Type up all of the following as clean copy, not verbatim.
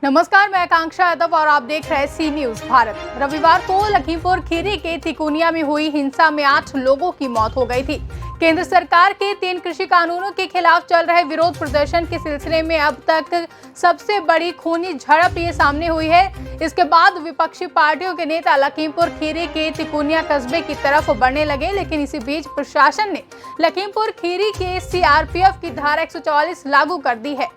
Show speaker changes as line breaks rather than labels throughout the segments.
नमस्कार, मैं आकांक्षा यादव और आप देख रहे हैं सी न्यूज भारत। रविवार को लखीमपुर खीरी के तिकोनिया में हुई हिंसा में 8 लोगों की मौत हो गई थी। केंद्र सरकार के 3 कृषि कानूनों के खिलाफ चल रहे विरोध प्रदर्शन के सिलसिले में अब तक सबसे बड़ी खूनी झड़प ये सामने हुई है। इसके बाद विपक्षी पार्टियों के नेता लखीमपुर खीरी के तिकोनिया कस्बे की तरफ बढ़ने लगे, लेकिन इसी बीच प्रशासन ने लखीमपुर खीरी के सीआरपीएफ की धारा 144 लागू कर दी है।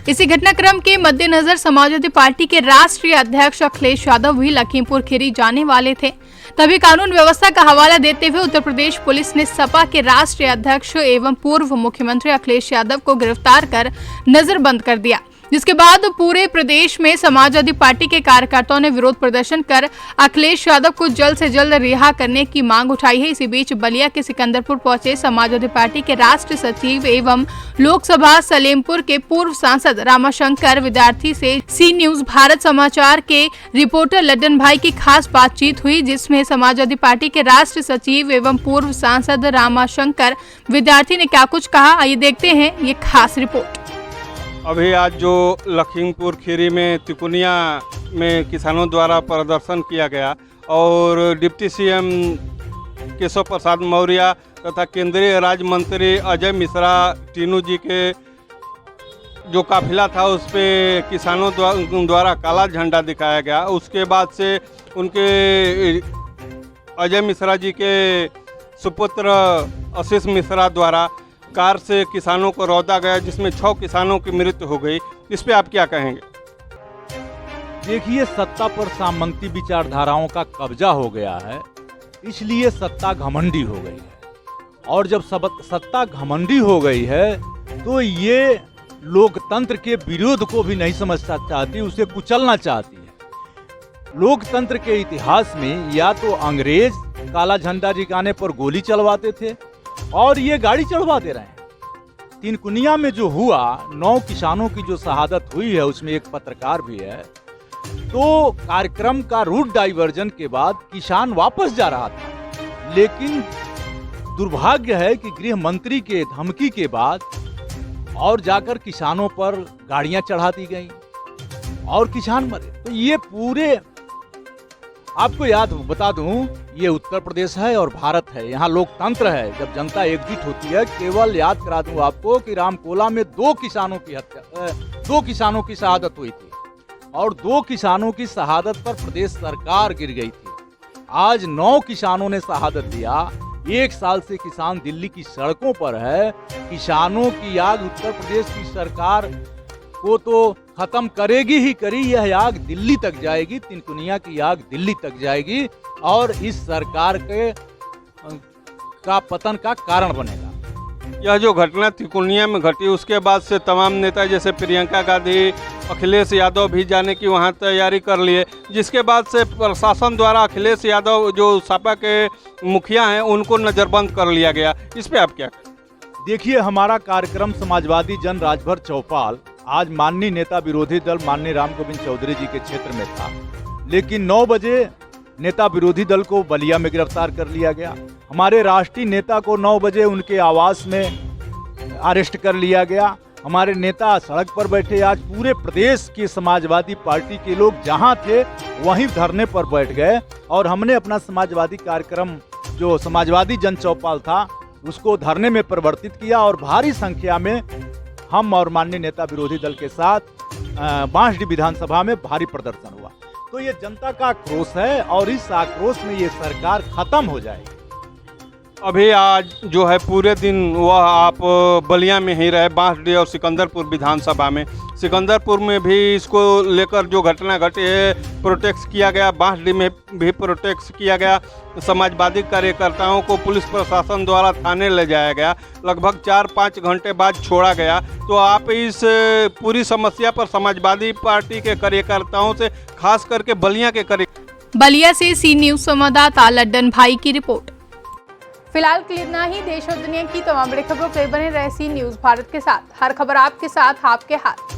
इसी घटनाक्रम के मद्देनजर समाजवादी पार्टी के राष्ट्रीय अध्यक्ष अखिलेश यादव भी लखीमपुर खीरी जाने वाले थे। तभी कानून व्यवस्था का हवाला देते हुए उत्तर प्रदेश पुलिस ने सपा के राष्ट्रीय अध्यक्ष एवं पूर्व मुख्यमंत्री अखिलेश यादव को गिरफ्तार कर नजरबंद कर दिया, जिसके बाद पूरे प्रदेश में समाजवादी पार्टी के कार्यकर्ताओं ने विरोध प्रदर्शन कर अखिलेश यादव को जल्द से जल्द रिहा करने की मांग उठाई है। इसी बीच बलिया के सिकंदरपुर पहुंचे समाजवादी पार्टी के राष्ट्रीय सचिव एवं लोकसभा सलेमपुर के पूर्व सांसद रामाशंकर विद्यार्थी से सी न्यूज भारत समाचार के रिपोर्टर लड्डन भाई की खास बातचीत हुई, जिसमें समाजवादी पार्टी के राष्ट्रीय सचिव एवं पूर्व सांसद रामाशंकर विद्यार्थी ने क्या कुछ कहा, आइए देखते हैं ये खास रिपोर्ट।
अभी आज जो लखीमपुर खीरी में तिकोनिया में किसानों द्वारा प्रदर्शन किया गया और डिप्टी सीएम केशव प्रसाद मौर्य तथा केंद्रीय राज्य मंत्री अजय मिश्रा टीनू जी के जो काफिला था उस पे किसानों द्वारा काला झंडा दिखाया गया। उसके बाद से उनके अजय मिश्रा जी के सुपुत्र आशीष मिश्रा द्वारा कार से किसानों को रौंदा गया, जिसमें 6 किसानों की मृत्यु हो गई। इस पे आप क्या कहेंगे?
देखिए, सत्ता पर सामंती विचारधाराओं का कब्जा हो गया है, इसलिए सत्ता घमंडी हो गई है। और जब सत्ता घमंडी हो गई है तो ये लोकतंत्र के विरोध को भी नहीं समझना चाहती, उसे कुचलना चाहती है। लोकतंत्र के इतिहास में या तो अंग्रेज काला झंडा दिखाने पर गोली चलवाते थे और ये गाड़ी चढ़वाते रहे। तिनकुनिया में जो हुआ, 9 किसानों की जो शहादत हुई है, उसमें एक पत्रकार भी है। तो कार्यक्रम का रूट डाइवर्जन के बाद किसान वापस जा रहा था, लेकिन दुर्भाग्य है कि गृह मंत्री के धमकी के बाद और जाकर किसानों पर गाड़ियां चढ़ा दी गई और किसान मरे। तो ये पूरे, आपको याद बता दूं, ये उत्तर प्रदेश है और भारत है, यहाँ लोकतंत्र है। जब जनता एकजुट होती है, केवल याद करा दूं आपको कि रामकोला में 2 किसानों की शहादत हुई थी और 2 किसानों की शहादत पर प्रदेश सरकार गिर गई थी। आज 9 किसानों ने शहादत दिया। 1 साल से किसान दिल्ली की सड़कों पर है। किसानों की आग उत्तर प्रदेश की सरकार को तो खत्म करेगी ही करी, यह आग दिल्ली तक जाएगी, तिनकुनिया की आग दिल्ली तक जाएगी और इस सरकार का पतन का कारण बनेगा।
यह जो घटना तिकोनिया में घटी, उसके बाद से तमाम नेता जैसे प्रियंका गांधी, अखिलेश यादव भी जाने की वहां तैयारी कर लिए, जिसके बाद से प्रशासन द्वारा अखिलेश यादव जो सपा के मुखिया हैं उनको नज़रबंद कर लिया गया। इस पे आप क्या?
देखिए, हमारा कार्यक्रम समाजवादी जन राजभर चौपाल आज माननीय नेता विरोधी दल माननीय राम गोविंद चौधरी जी के क्षेत्र में था, लेकिन 9 बजे नेता विरोधी दल को बलिया में गिरफ्तार कर लिया गया। हमारे राष्ट्रीय नेता को 9 बजे उनके आवास में अरेस्ट कर लिया गया। हमारे नेता सड़क पर बैठे। आज पूरे प्रदेश के समाजवादी पार्टी के लोग जहां थे वहीं धरने पर बैठ गए और हमने अपना समाजवादी कार्यक्रम जो समाजवादी जन चौपाल था उसको धरने में परिवर्तित किया और भारी संख्या में हम और माननीय नेता विरोधी दल के साथ बांसडी विधानसभा में भारी प्रदर्शन हुआ। तो ये जनता का आक्रोश है और इस आक्रोश में ये सरकार खत्म हो जाएगी।
अभी आज जो है पूरे दिन वह आप बलिया में ही रहे, बांसडी और सिकंदरपुर विधानसभा में। सिकंदरपुर में भी इसको लेकर जो घटना घटी है प्रोटेक्ट किया गया, बांसडी में भी प्रोटेक्ट किया गया। समाजवादी कार्यकर्ताओं को पुलिस प्रशासन द्वारा थाने ले जाया गया, लगभग 4-5 घंटे बाद छोड़ा गया। तो आप इस पूरी समस्या पर समाजवादी पार्टी के कार्यकर्ताओं से, खास करके
बलिया से सी न्यूज संवाददाता लड्डन भाई की रिपोर्ट। फिलहाल के लिए इतना ही। देश और दुनिया की तमाम बड़ी खबरों के लिए बने रहे सी न्यूज भारत के साथ। हर खबर आपके साथ, आपके हाथ।